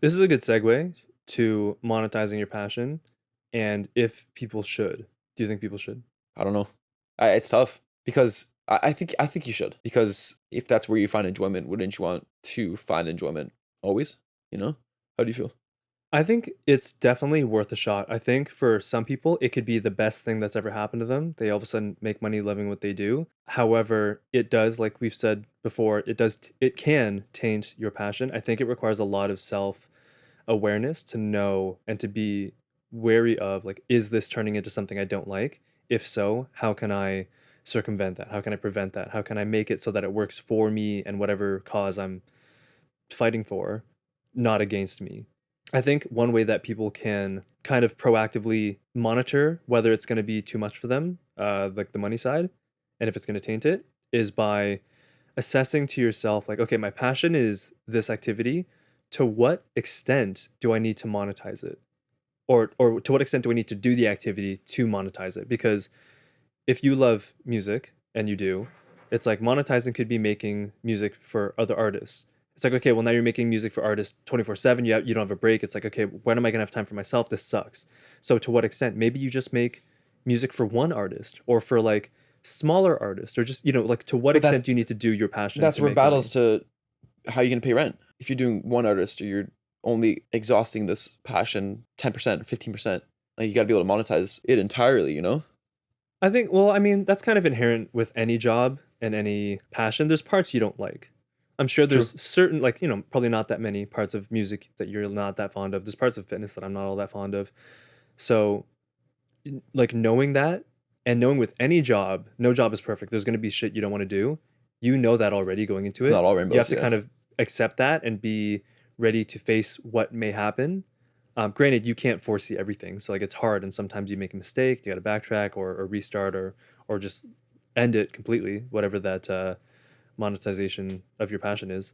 This is a good segue to monetizing your passion and if people should. Do you think people should? I don't know. It's tough because I think you should, because if that's where you find enjoyment, wouldn't you want to find enjoyment always? You know? How do you feel? I think it's definitely worth a shot. I think for some people, it could be the best thing that's ever happened to them. They all of a sudden make money loving what they do. However, it does, like we've said before, it can taint your passion. I think it requires a lot of self awareness to know and to be wary of, like, is this turning into something I don't like? If so, how can I circumvent that? How can I prevent that? How can I make it so that it works for me and whatever cause I'm fighting for, not against me? I think one way that people can kind of proactively monitor whether it's going to be too much for them, like the money side, and if it's going to taint it, is by assessing to yourself, like, okay, my passion is this activity. To what extent do I need to monetize it? Or to what extent do I need to do the activity to monetize it? Because if you love music and you do, it's like monetizing could be making music for other artists. It's like, okay, well, now you're making music for artists 24/7. You don't have a break. It's like, okay, when am I gonna have time for myself? This sucks. So to what extent? Maybe you just make music for one artist or for like smaller artists, or just, like, to what But extent do you need to do your passion that's to where make battles money? to how you gonna pay rent. If you're doing one artist, or you're only exhausting this passion 10%, 15%, like you gotta be able to monetize it entirely, you know? I think, well, I mean, that's kind of inherent with any job and any passion. There's parts you don't like. I'm sure True. there's certain, like, probably not that many parts of music that you're not that fond of. There's parts of fitness that I'm not all that fond of. So, like, knowing that, and knowing with any job, no job is perfect. There's going to be shit you don't want to do. You know that already going into It's not it. all You have rainbows, to yeah. kind of accept that and be ready to face what may happen. Granted, you can't foresee everything, so like it's hard, and sometimes you make a mistake. You got to backtrack or restart or just end it completely, whatever that monetization of your passion is.